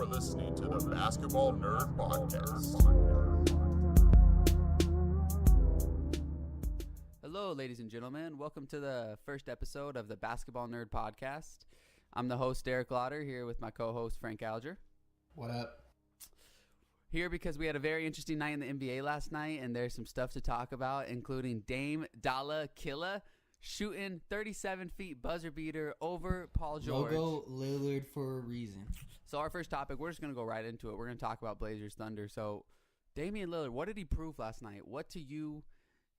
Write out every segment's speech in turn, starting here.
listening to the Basketball Nerd Podcast. Hello, ladies and gentlemen. Welcome to the first episode of the Basketball Nerd Podcast. I'm the host, Derek Lauder, here with my co-host, Frank Alger. What up? Here because we had a very interesting night in the NBA last night, and there's some stuff to talk about, including Dame Dalla Killa shooting 37 feet buzzer beater over Paul George. Logo Lillard for a reason. So our first topic, we're just going to go right into it. We're going to talk about Blazers Thunder. So Damian Lillard, what did he prove last night? What to you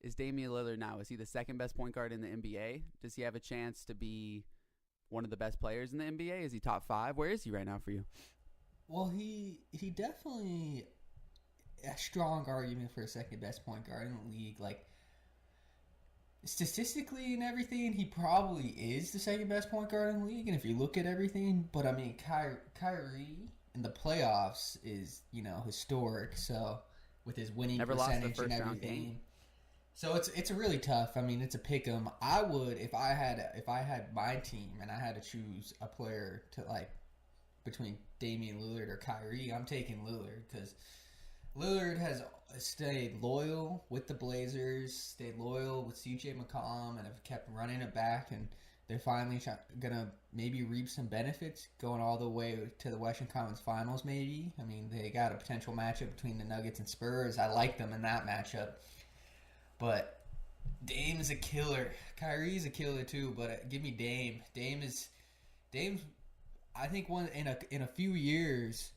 is Damian Lillard now? Is he the second best point guard in the NBA? Does he have a chance to be one of the best players in the NBA? Is he top 5? Where is he right now for you? Well, he definitely a strong argument for a second best point guard in the league. Like, statistically and everything, he probably is the second best point guard in the league. And if you look at everything, but I mean, Kyrie in the playoffs is, historic. So with his winning percentage and everything. So it's really tough. I mean, it's a pick 'em. I would if I had my team and I had to choose a player to like between Damian Lillard or Kyrie, I'm taking Lillard because Lillard has stayed loyal with the Blazers, stayed loyal with CJ McCollum, and have kept running it back. And they're finally gonna maybe reap some benefits going all the way to the Western Conference Finals. Maybe. I mean, they got a potential matchup between the Nuggets and Spurs. I like them in that matchup. But Dame is a killer. Kyrie's a killer too. But give me Dame. Dame's. I think in a few years,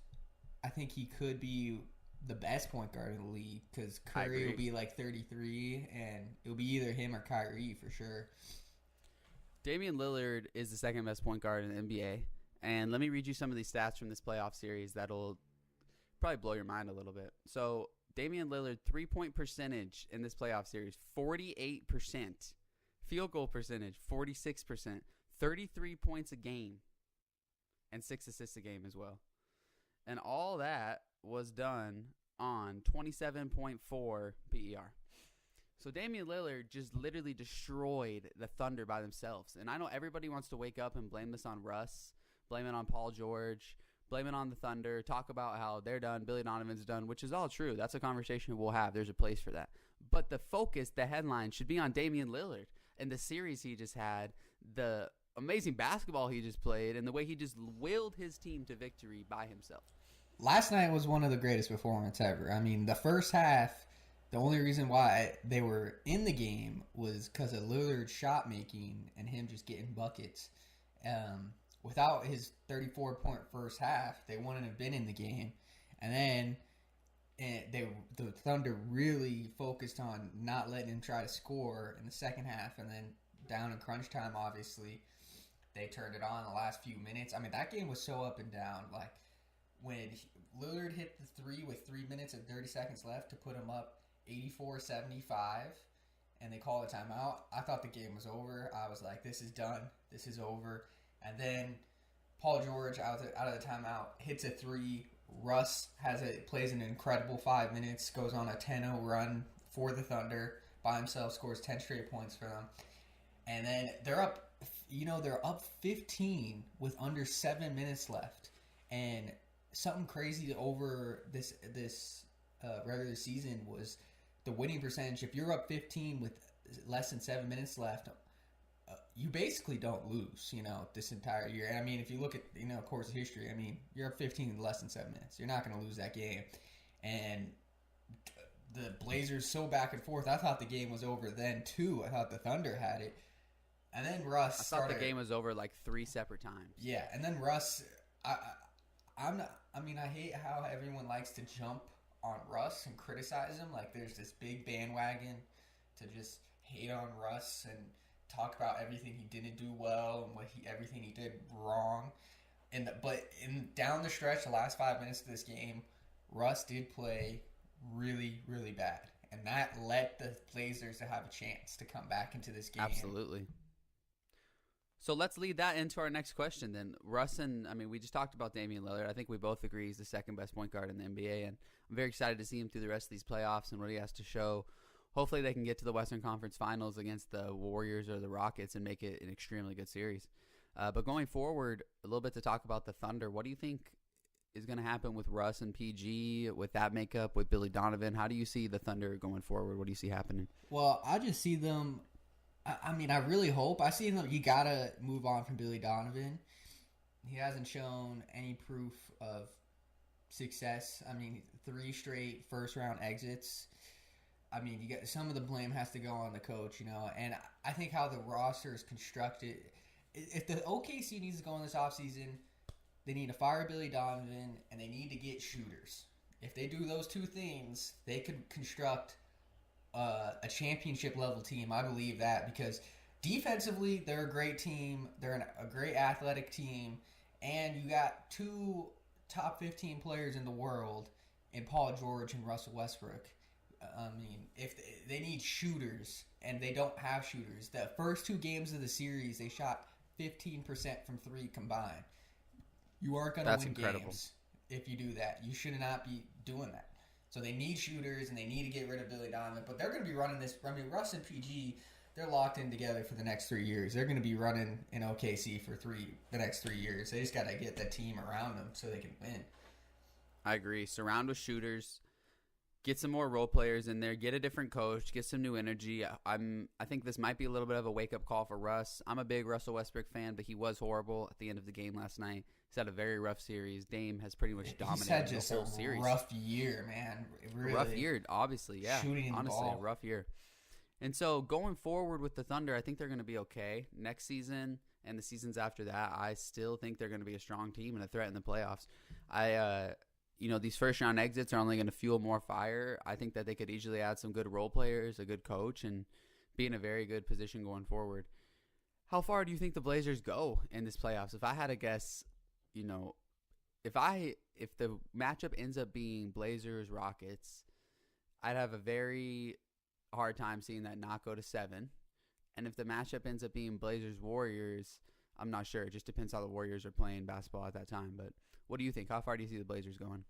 I think he could be the best point guard in the league because Curry will be like 33, and it'll be either him or Kyrie for sure. Damian Lillard is the second best point guard in the NBA, and let me read you some of these stats from this playoff series that'll probably blow your mind a little bit. So Damian Lillard, 3-point percentage in this playoff series, 48%. Field goal percentage, 46%. 33 points a game, and 6 assists a game as well. And all that was done on 27.4 PER. So Damian Lillard just literally destroyed the Thunder by themselves. And I know everybody wants to wake up and blame this on Russ, blame it on Paul George, blame it on the Thunder, talk about how they're done, Billy Donovan's done, which is all true. That's a conversation we'll have. There's a place for that. But the focus, the headline, should be on Damian Lillard and the series he just had, the amazing basketball he just played, and the way he just willed his team to victory by himself. Last night was one of the greatest performances ever. I mean, the first half, the only reason why they were in the game was because of Lillard's shot making and him just getting buckets. Without his 34-point first half, they wouldn't have been in the game. And then the Thunder really focused on not letting him try to score in the second half. And then down in crunch time, obviously, they turned it on in the last few minutes. I mean, that game was so up and down. Like, when Lillard hit the three with 3 minutes and 30 seconds left to put him up 84-75, and they call a timeout, I thought the game was over. I was like, this is done. This is over. And then Paul George, out of the timeout, hits a three. Russ plays an incredible 5 minutes, goes on a 10-0 run for the Thunder by himself, scores 10 straight points for them. And then they're up 15 with under 7 minutes left. And something crazy over this regular season was the winning percentage. If you're up 15 with less than 7 minutes left, you basically don't lose, this entire year. And I mean, if you look at, course of history, I mean, you're up 15 in less than 7 minutes. You're not going to lose that game. And the Blazers so back and forth. I thought the game was over then, too. I thought the Thunder had it. And then Russ I thought the game was over like 3 separate times. Yeah, and then Russ, I hate how everyone likes to jump on Russ and criticize him. Like, there's this big bandwagon to just hate on Russ and talk about everything he didn't do well and everything he did wrong. But down the stretch, the last 5 minutes of this game, Russ did play really, really bad. And that let the Blazers to have a chance to come back into this game. Absolutely. So let's lead that into our next question then. We just talked about Damian Lillard. I think we both agree he's the second best point guard in the NBA, and I'm very excited to see him through the rest of these playoffs and what he has to show. Hopefully they can get to the Western Conference Finals against the Warriors or the Rockets and make it an extremely good series. But going forward, a little bit to talk about the Thunder. What do you think is going to happen with Russ and PG, with that makeup, with Billy Donovan? How do you see the Thunder going forward? What do you see happening? Well, I just see them. I mean, I really hope. I see them. You gotta move on from Billy Donovan. He hasn't shown any proof of success. I mean, 3 straight first round exits. I mean, you get some of the blame has to go on the coach, you know. And I think how the roster is constructed. If the OKC needs to go in this offseason, they need to fire Billy Donovan and they need to get shooters. If they do those 2 things, they could construct a championship level team. I believe that because defensively they're a great team. They're a great athletic team, and you got 2 top 15 players in the world in Paul George and Russell Westbrook. I mean, if they need shooters and they don't have shooters, the first 2 games of the series they shot 15% from 3 combined. You aren't going to win games if you do that. You should not be doing that. So they need shooters, and they need to get rid of Billy Donovan. But they're going to be running this. I mean, Russ and PG, they're locked in together for the next 3 years. They're going to be running in OKC for the next 3 years. They just got to get the team around them so they can win. I agree. Surround with shooters. Get some more role players in there. Get a different coach. Get some new energy. I think this might be a little bit of a wake-up call for Russ. I'm a big Russell Westbrook fan, but he was horrible at the end of the game last night. He's had a very rough series. Dame has pretty much dominated the whole series. He's had just a rough year, man. Really. Rough year, obviously, yeah. Shooting honestly, the ball. A rough year. And so going forward with the Thunder, I think they're going to be okay. Next season and the seasons after that, I still think they're going to be a strong team and a threat in the playoffs. These first-round exits are only going to fuel more fire. I think that they could easily add some good role players, a good coach, and be in a very good position going forward. How far do you think the Blazers go in this playoffs? If I had to guess, if the matchup ends up being Blazers-Rockets, I'd have a very hard time seeing that not go to 7. And if the matchup ends up being Blazers-Warriors, I'm not sure. It just depends how the Warriors are playing basketball at that time. But what do you think? How far do you see the Blazers going?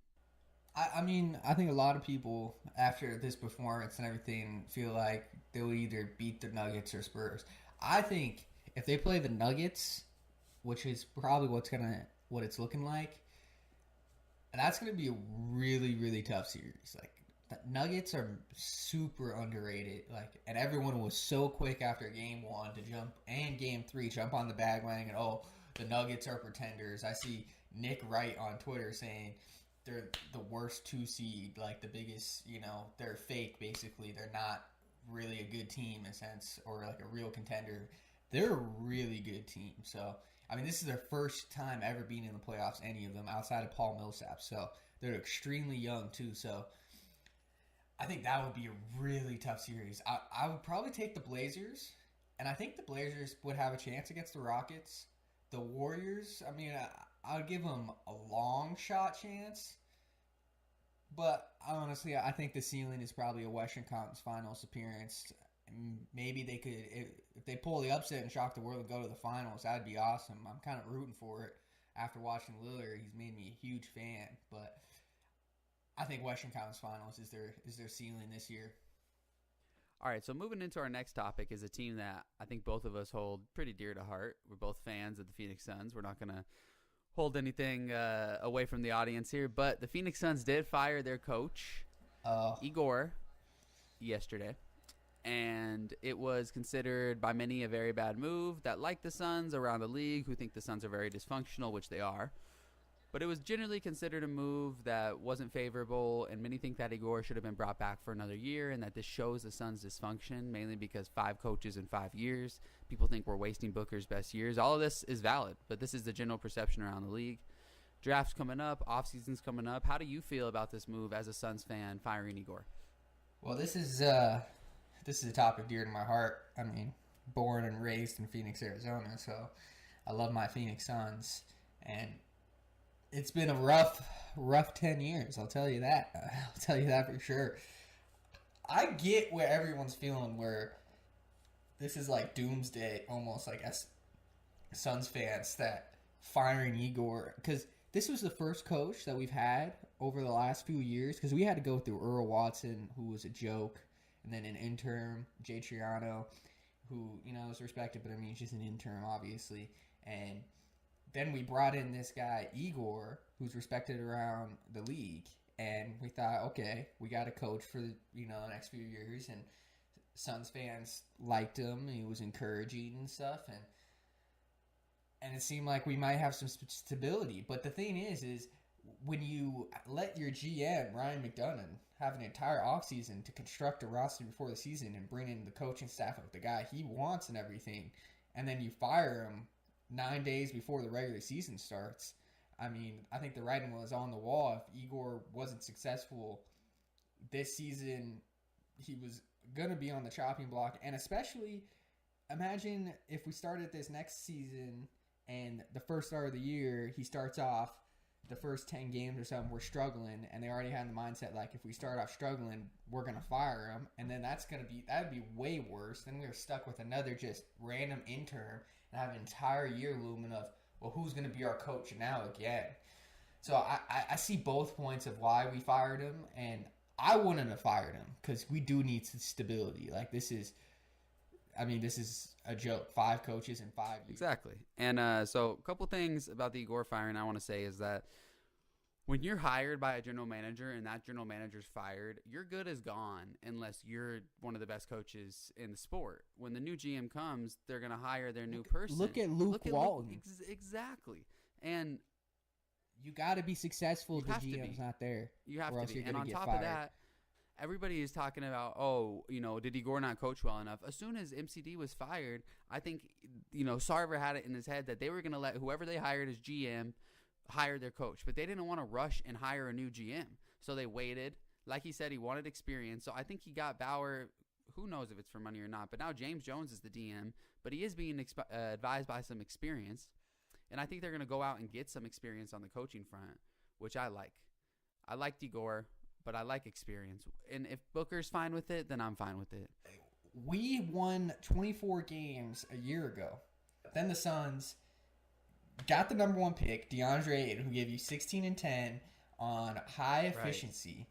I mean, I think a lot of people, after this performance and everything, feel like they'll either beat the Nuggets or Spurs. I think if they play the Nuggets, which is probably what it's looking like, that's going to be a really, really tough series. Like, the Nuggets are super underrated. And everyone was so quick after Game 1 to jump, and Game 3 jump on the bandwagon. Oh, the Nuggets are pretenders. I see Nick Wright on Twitter saying they're the worst 2 seed, like the biggest, they're fake basically. They're not really a good team in a sense, or like a real contender. They're a really good team. So, I mean, this is their first time ever being in the playoffs, any of them, outside of Paul Millsap. So, they're extremely young too. So, I think that would be a really tough series. I would probably take the Blazers, and I think the Blazers would have a chance against the Rockets. The Warriors, I mean, I'll give them a long shot chance, but honestly, I think the ceiling is probably a Western Conference Finals appearance. Maybe they could, if they pull the upset and shock the world and go to the finals, that'd be awesome. I'm kind of rooting for it after watching Lillard. He's made me a huge fan, but I think Western Conference Finals is their ceiling this year. All right, so moving into our next topic is a team that I think both of us hold pretty dear to heart. We're both fans of the Phoenix Suns. We're not going to hold anything away from the audience here, but the Phoenix Suns did fire their coach, Igor, yesterday, and it was considered by many a very bad move that, like the Suns around the league who think the Suns are very dysfunctional, which they are, but it was generally considered a move that wasn't favorable, and many think that Igor should have been brought back for another year, and that this shows the Suns' dysfunction, mainly because 5 coaches in 5 years. People think we're wasting Booker's best years. All of this is valid, but this is the general perception around the league. Draft's coming up, off-season's coming up. How do you feel about this move as a Suns fan, firing Igor? Well, this is a topic dear to my heart. I mean, born and raised in Phoenix, Arizona, so I love my Phoenix Suns, and it's been a rough 10 years. I'll tell you that. I'll tell you that for sure. I get where everyone's feeling, where this is like doomsday, almost like as Suns fans, that firing Igor, because this was the first coach that we've had over the last few years, because we had to go through Earl Watson, who was a joke, and then an intern, Jay Triano, who, is respected, but I mean, he's just an intern, obviously, and then we brought in this guy, Igor, who's respected around the league. And we thought, okay, we got a coach for, the next few years. And Suns fans liked him. He was encouraging and stuff. And it seemed like we might have some stability. But the thing is when you let your GM, Ryan McDonough, have an entire offseason to construct a roster before the season and bring in the coaching staff of the guy he wants and everything, and then you fire him 9 days before the regular season starts, I mean, I think the writing was on the wall. If Igor wasn't successful this season, he was going to be on the chopping block. And especially, imagine if we started this next season and the first start of the year, he starts off the first 10 games or something, we're struggling, and they already had the mindset, like, if we start off struggling, we're going to fire him. And then that'd be way worse. Then we're stuck with another just random intern and have an entire year looming of, well, who's going to be our coach now again? So I see both points of why we fired him, and I wouldn't have fired him because we do need stability. Like, this is a joke. 5 coaches in 5 years. Exactly. And so a couple things about the Igor firing I want to say is that when you're hired by a general manager and that general manager's fired, your good is gone unless you're one of the best coaches in the sport. When the new GM comes, they're going to hire their new person. Look at Luke Walton. Exactly. And you got to be successful if the GM's not there. You have to be. And on top fired. of that, everybody is talking about, did Igor not coach well enough? As soon as MCD was fired, I think, Sarver had it in his head that they were going to let whoever they hired as GM hire their coach. But they didn't want to rush and hire a new GM. So they waited. Like he said, he wanted experience. So I think he got Bauer. Who knows if it's for money or not. But now James Jones is the DM. But he is being advised by some experience. And I think they're going to go out and get some experience on the coaching front, which I like. I liked Igor, but I like experience. And if Booker's fine with it, then I'm fine with it. We won 24 games a year ago. Then the Suns got the number 1 pick, DeAndre Ayton, who gave you 16 and 10 on high efficiency.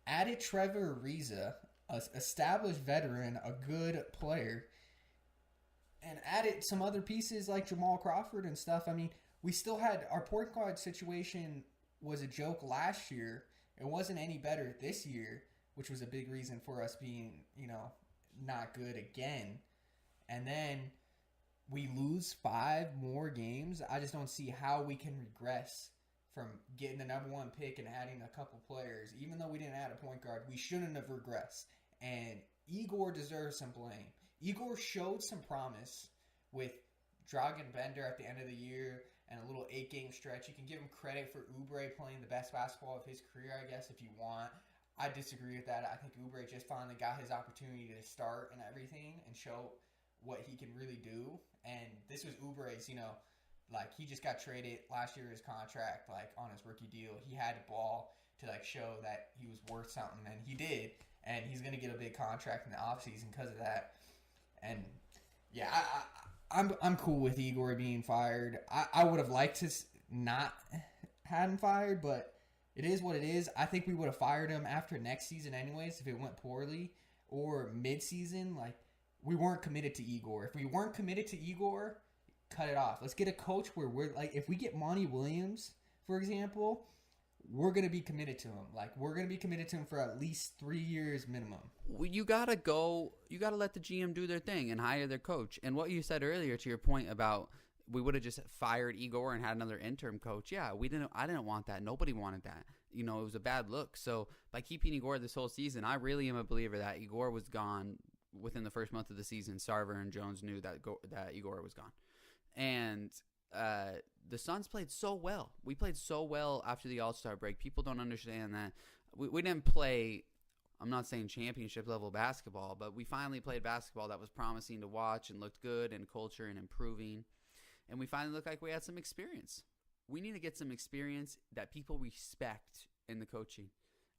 Right. Added Trevor Ariza, an established veteran, a good player, and added some other pieces like Jamal Crawford and stuff. I mean, we still had our point guard situation was a joke last year. It wasn't any better this year, which was a big reason for us being, not good again. And then we lose 5 more games. I just don't see how we can regress from getting the number 1 pick and adding a couple players. Even though we didn't add a point guard, we shouldn't have regressed. And Igor deserves some blame. Igor showed some promise with Dragan Bender at the end of the year and a little 8-game stretch. You can give him credit for Oubre playing the best basketball of his career, I guess, if you want. I disagree with that. I think Oubre just finally got his opportunity to start and everything and show what he can really do. And this was Oubre's, he just got traded last year his contract, on his rookie deal. He had the ball to, show that he was worth something, and he did. And he's going to get a big contract in the offseason because of that. And, yeah, I'm cool with Igor being fired. I would have liked to not had him fired, but it is what it is. I think we would have fired him after next season anyways if it went poorly, or mid-season. We weren't committed to Igor. If we weren't committed to Igor, cut it off. Let's get a coach where we're if we get Monty Williams, for example, we're going to be committed to him. We're going to be committed to him for at least 3 years minimum. Well, you got to let the GM do their thing and hire their coach. And what you said earlier to your point about we would have just fired Igor and had another interim coach. Yeah, I didn't want that. Nobody wanted that. It was a bad look. So by keeping Igor this whole season, I really am a believer that Igor was gone within the first month of the season. Sarver and Jones knew that Igor was gone. And the Suns played so well. We played so well after the All-Star break. People don't understand that. We didn't play, I'm not saying championship level basketball, but we finally played basketball that was promising to watch and looked good and culture and improving. And we finally looked like we had some experience. We need to get some experience that people respect in the coaching.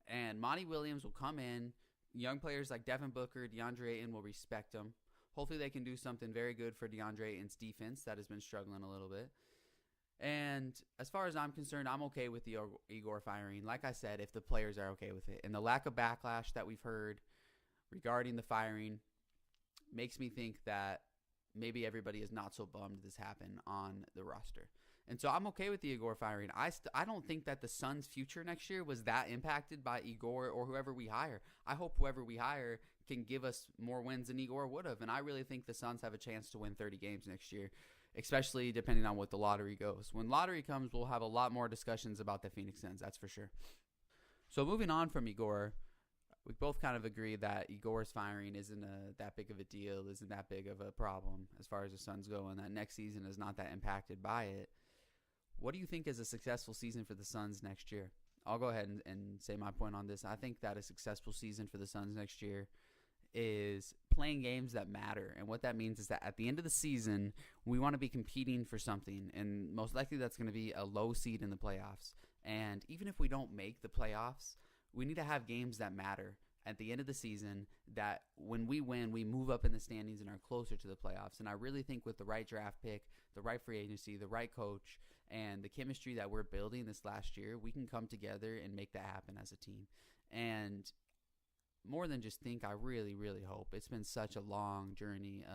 And Monty Williams will come in. Young players like Devin Booker, DeAndre Ayton will respect him. Hopefully they can do something very good for DeAndre Ayton's defense that has been struggling a little bit. And as far as I'm concerned, I'm okay with the Igor firing. Like I said, if the players are okay with it. And the lack of backlash that we've heard regarding the firing makes me think that maybe everybody is not so bummed this happened on the roster. And so I'm okay with the Igor firing. I don't think that the Suns' future next year was that impacted by Igor or whoever we hire. I hope whoever we hire can give us more wins than Igor would have. And I really think the Suns have a chance to win 30 games next year, especially depending on what the lottery goes. When lottery comes, we'll have a lot more discussions about the Phoenix Suns, that's for sure. So moving on from Igor, we both kind of agree that Igor's firing isn't that big of a deal, isn't that big of a problem as far as the Suns go, and that next season is not that impacted by it. What do you think is a successful season for the Suns next year? I'll go ahead and say my point on this. I think that a successful season for the Suns next year is playing games that matter. And what that means is that at the end of the season, we want to be competing for something. And most likely that's going to be a low seed in the playoffs. And even if we don't make the playoffs, we need to have games that matter at the end of the season, that when we win, we move up in the standings and are closer to the playoffs. And I really think with the right draft pick, the right free agency, the right coach, and the chemistry that we're building this last year, we can come together and make that happen as a team. And more than just think, I really, really hope. It's been such a long journey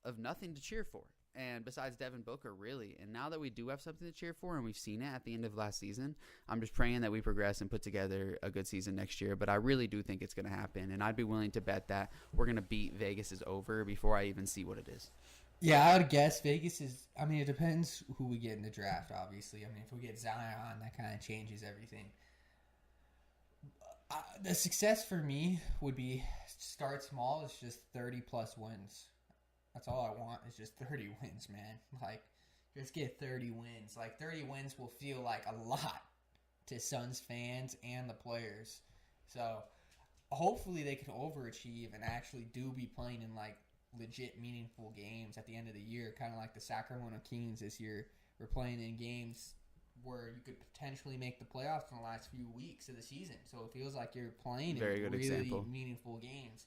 of nothing to cheer for. And besides Devin Booker, really. And now that we do have something to cheer for and we've seen it at the end of last season, I'm just praying that we progress and put together a good season next year. But I really do think it's going to happen. And I'd be willing to bet that we're going to beat Vegas' over before I even see what it is. Yeah, I would guess Vegas is, I mean, it depends who we get in the draft, obviously. I mean, if we get Zion, that kind of changes everything. The success for me would be start small. It's just 30-plus wins. That's all I want is just 30 wins, man. Like, just get 30 wins. Like, 30 wins will feel like a lot to Suns fans and the players. So, hopefully they can overachieve and actually do be playing in, like, legit meaningful games at the end of the year. Kind of like the Sacramento Kings this year. We're playing in games where you could potentially make the playoffs in the last few weeks of the season. So, it feels like you're playing in really meaningful games.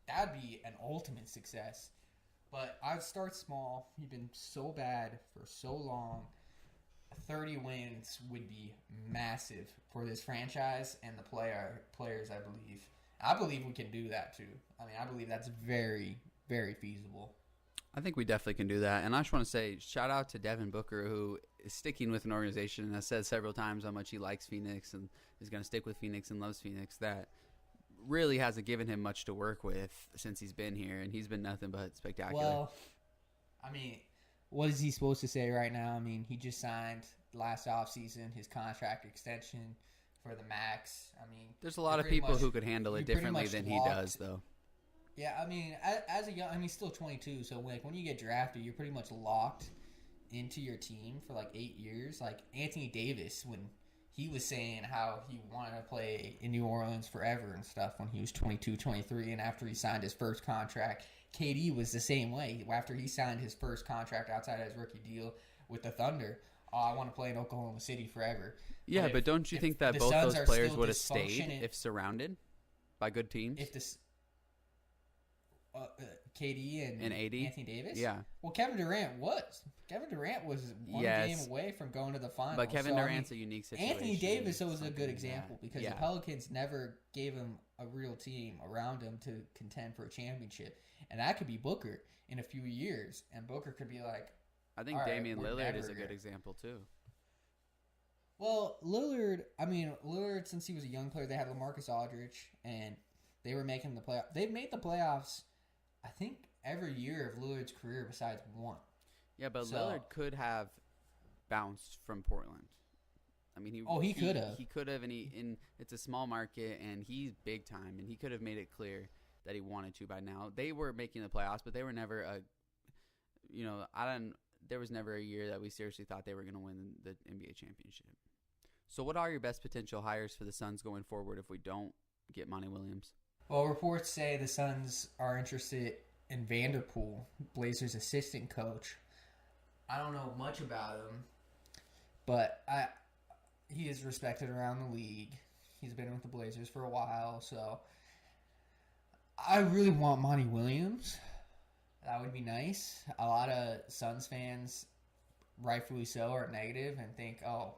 That would be an ultimate success. But I'd start small. You've been so bad for so long. 30 wins would be massive for this franchise and the players, I believe. I believe we can do that, too. I mean, I believe that's very, very feasible. I think we definitely can do that. And I just want to say, shout out to Devin Booker, who is sticking with an organization and has said several times how much he likes Phoenix and is going to stick with Phoenix and loves Phoenix. That really hasn't given him much to work with since he's been here, and he's been nothing but spectacular. Well, I mean, what is he supposed to say right now? I mean, he just signed last offseason his contract extension for the max. I mean, there's a lot of people who could handle it differently than he does, though. Yeah, I mean, as a young, I mean, he's still 22, so like when you get drafted, you're pretty much locked into your team for like 8 years. Like Anthony Davis, when he was saying how he wanted to play in New Orleans forever and stuff when he was 22, 23, and after he signed his first contract. KD was the same way. After he signed his first contract outside of his rookie deal with the Thunder, I want to play in Oklahoma City forever. Yeah, but don't you think that both those players would have stayed if surrounded by good teams? If this KD and AD? Anthony Davis? Yeah. Well, Kevin Durant was. Kevin Durant was one game away from going to the finals. But Kevin Durant's a unique situation. Anthony Davis was a good example because the Pelicans never gave him a real team around him to contend for a championship. And that could be Booker in a few years. And Booker could be like, I think Damian Lillard is a good example, too. Well, Lillard, since he was a young player, they had LaMarcus Aldridge, and they were making the playoffs. They've made the playoffs, I think, every year of Lillard's career besides one. Yeah, but Lillard could have bounced from Portland. I mean, he could have. He could have, and it's a small market, and he's big time, and he could have made it clear that he wanted to by now. They were making the playoffs, but they were never there was never a year that we seriously thought they were going to win the NBA championship. So what are your best potential hires for the Suns going forward if we don't get Monty Williams? Well, reports say the Suns are interested in Vanderpool, Blazers' assistant coach. I don't know much about him, but he is respected around the league. He's been with the Blazers for a while, so I really want Monty Williams. That would be nice. A lot of Suns fans, rightfully so, are negative and think, oh,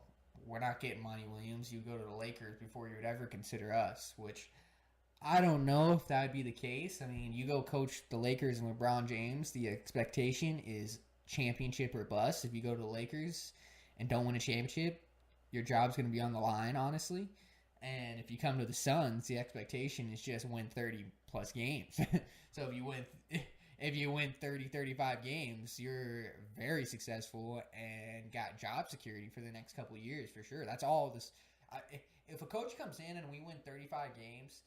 we're not getting Monty Williams. You go to the Lakers before you would ever consider us, which I don't know if that would be the case. I mean, you go coach the Lakers and LeBron James, the expectation is championship or bust. If you go to the Lakers and don't win a championship, your job's going to be on the line, honestly. And if you come to the Suns, the expectation is just win 30-plus games. So if you win 30, 35 games, you're very successful and got job security for the next couple of years for sure. That's all this. If a coach comes in and we win 35 games,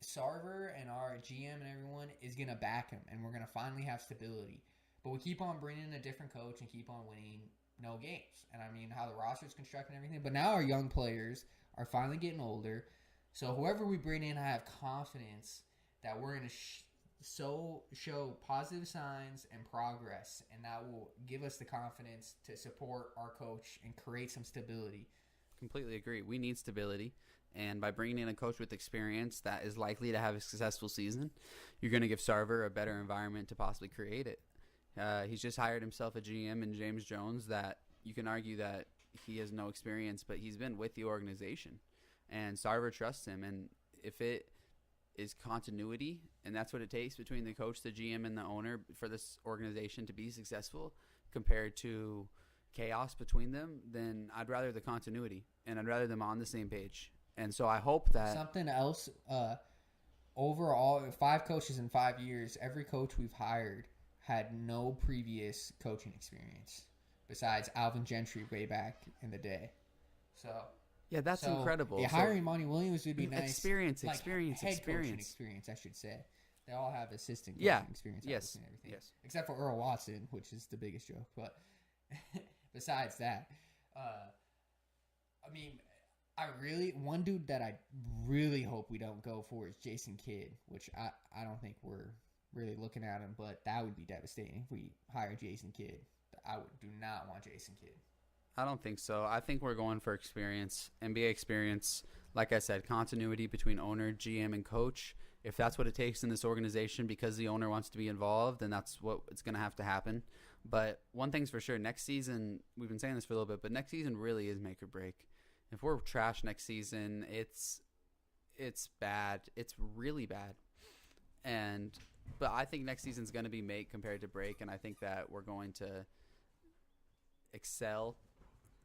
Sarver and our GM and everyone is going to back him, and we're going to finally have stability. But we keep on bringing in a different coach and keep on winning no games. And I mean, how the roster's constructed and everything. But now our young players are finally getting older. So whoever we bring in, I have confidence that we're going to show positive signs and progress. And that will give us the confidence to support our coach and create some stability. Completely agree. We need stability. And by bringing in a coach with experience that is likely to have a successful season, you're going to give Sarver a better environment to possibly create it. He's just hired himself a GM in James Jones that you can argue that he has no experience, but he's been with the organization. And Sarver trusts him. And if it is continuity, and that's what it takes between the coach, the GM, and the owner for this organization to be successful compared to chaos between them, then I'd rather the continuity, and I'd rather them on the same page. And so I hope that something else, overall, 5 coaches in 5 years, every coach we've hired had no previous coaching experience besides Alvin Gentry way back in the day. Yeah, that's incredible. Yeah, hiring Monty Williams would be nice. Experience, coaching experience, I should say. They all have assistant coaching experience. Yes. And everything. Yes. Except for Earl Watson, which is the biggest joke. But besides that, I mean, one dude that I really hope we don't go for is Jason Kidd, which I don't think we're really looking at him, but that would be devastating if we hire Jason Kidd. I do not want Jason Kidd. I don't think so. I think we're going for experience, NBA experience. Like I said, continuity between owner, GM, and coach. If that's what it takes in this organization because the owner wants to be involved, then that's what it's going to have to happen. But one thing's for sure, next season, we've been saying this for a little bit, but next season really is make or break. If we're trash next season, it's bad. It's really bad. But I think next season's going to be make compared to break, and I think that we're going to excel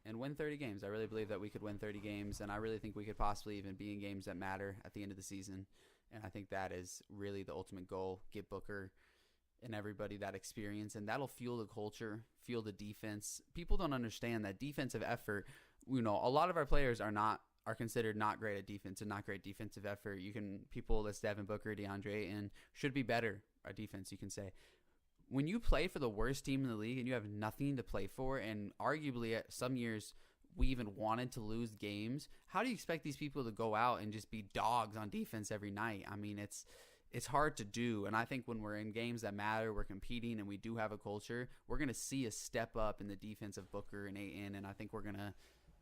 and win 30 games. I really believe that we could win 30 games, and I really think we could possibly even be in games that matter at the end of the season. And I think that is really the ultimate goal, get Booker and everybody that experience, and that'll fuel the culture, fuel the defense. People don't understand that defensive effort, a lot of our players are considered not great at defense and not great defensive effort. People list Devin Booker, DeAndre Ayton should be better at defense, you can say. When you play for the worst team in the league and you have nothing to play for, and arguably at some years we even wanted to lose games, how do you expect these people to go out and just be dogs on defense every night? I mean, it's hard to do. And I think when we're in games that matter, we're competing, and we do have a culture, we're going to see a step up in the defense of Booker and Ayton, and I think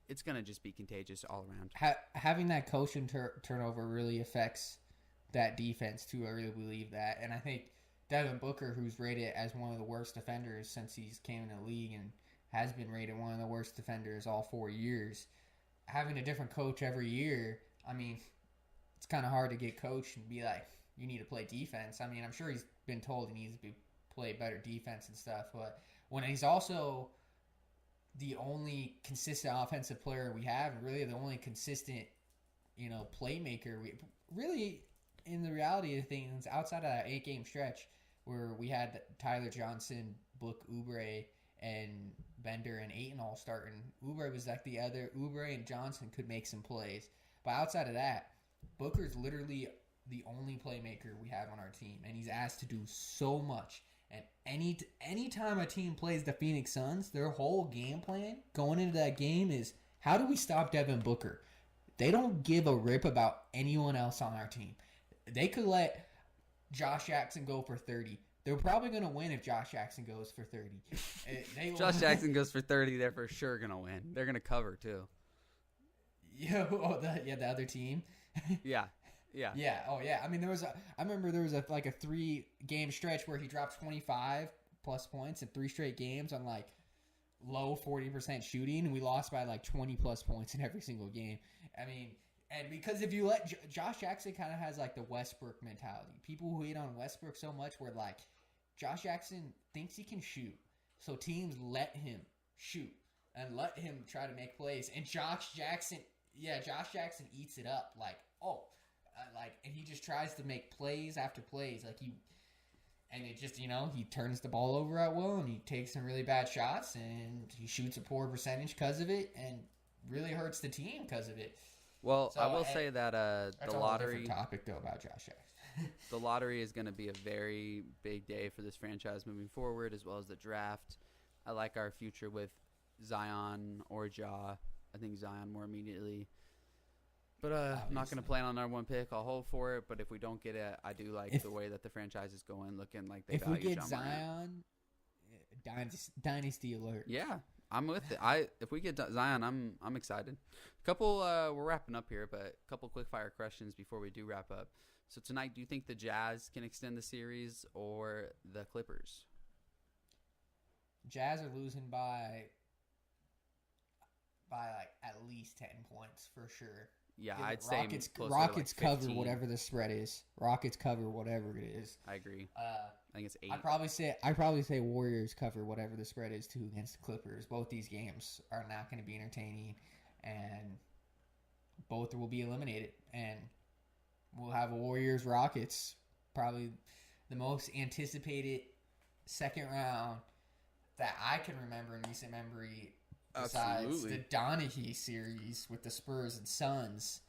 it's going to just be contagious all around. Having that coaching turnover really affects that defense too. I really believe that. And I think Devin Booker, who's rated as one of the worst defenders since he's came in the league and has been rated one of the worst defenders all 4 years, having a different coach every year, I mean, it's kind of hard to get coached and be like, you need to play defense. I mean, I'm sure he's been told he needs to play better defense and stuff, but when he's also the only consistent offensive player we have, really the only consistent, playmaker, we really, in the reality of things, outside of that 8-game stretch where we had Tyler Johnson, Book, Oubre, and Bender and Ayton all starting, Oubre was like the other. Oubre and Johnson could make some plays, but outside of that, Booker's literally the only playmaker we have on our team, and he's asked to do so much. And any time a team plays the Phoenix Suns, their whole game plan going into that game is, how do we stop Devin Booker? They don't give a rip about anyone else on our team. They could let Josh Jackson go for 30. They're probably going to win if Josh Jackson goes for 30. Josh Jackson goes for 30, they're for sure going to win. They're going to cover, too. The other team? Yeah. Yeah. Oh, yeah. I mean, I remember there was a 3-game stretch where he dropped 25 plus points in 3 straight games on low 40% shooting, and we lost by 20 plus points in every single game. I mean, and because if you let Josh Jackson kind of has the Westbrook mentality. People who hate on Westbrook so much where Josh Jackson thinks he can shoot. So teams let him shoot and let him try to make plays. And Josh Jackson eats it up. And he just tries to make plays after plays. And it just, he turns the ball over at will, and he takes some really bad shots, and he shoots a poor percentage because of it, and really hurts the team because of it. Well, so, I will say that the lottery... That's a topic, though, about Josh Jackson. The lottery is going to be a very big day for this franchise moving forward, as well as the draft. I like our future with Zion or Ja. I think Zion more immediately. But I'm not going to plan on our one pick. I'll hold for it. But if we don't get it, I do like the way that the franchise is going, looking like they value John If we get Zion, dynasty alert. Yeah, I'm with it. If we get Zion, I'm excited. We're wrapping up here, but a couple quick fire questions before we do wrap up. So tonight, do you think the Jazz can extend the series or the Clippers? Jazz are losing by like at least 10 points for sure. Yeah, I'd say Rockets like cover whatever the spread is. Rockets cover whatever it is. I agree. I think it's 8. I'd probably say Warriors cover whatever the spread is too against the Clippers. Both these games are not going to be entertaining, and both will be eliminated. And we'll have a Warriors Rockets, probably the most anticipated second round that I can remember in recent memory. Besides the Donaghy series with the Spurs and Suns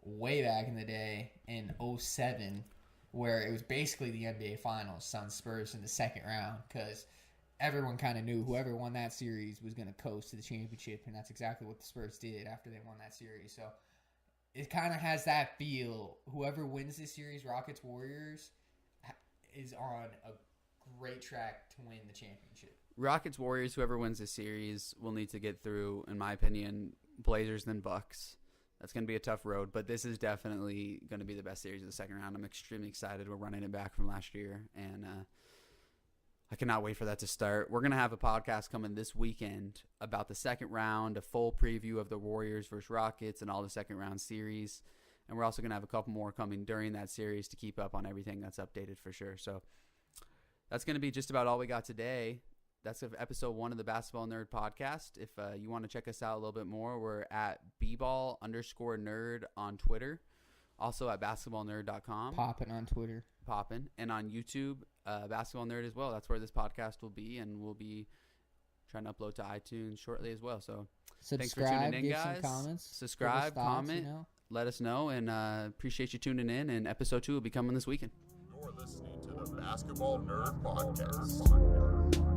way back in the day in 2007, where it was basically the NBA Finals, Suns Spurs in the second round, because everyone kind of knew whoever won that series was going to coast to the championship, and that's exactly what the Spurs did after they won that series. So it kind of has that feel. Whoever wins this series, Rockets Warriors, is on a great track to win the championship. Rockets, Warriors, whoever wins this series will need to get through, in my opinion, Blazers then Bucks. That's going to be a tough road, but this is definitely going to be the best series of the second round. I'm extremely excited. We're running it back from last year, and I cannot wait for that to start. We're going to have a podcast coming this weekend about the second round, a full preview of the Warriors versus Rockets and all the second round series, and we're also going to have a couple more coming during that series to keep up on everything that's updated for sure. So that's going to be just about all we got today. That's episode 1 of the Basketball Nerd Podcast. If you want to check us out a little bit more, we're at bball_nerd on Twitter. Also at basketballnerd.com. Poppin' on Twitter. Poppin'. And on YouTube, Basketball Nerd as well. That's where this podcast will be, and we'll be trying to upload to iTunes shortly as well. So thanks for tuning in, guys. Some comments. Subscribe, comment, let us know, and appreciate you tuning in. And episode 2 will be coming this weekend. You're listening to the Basketball Nerd Podcast.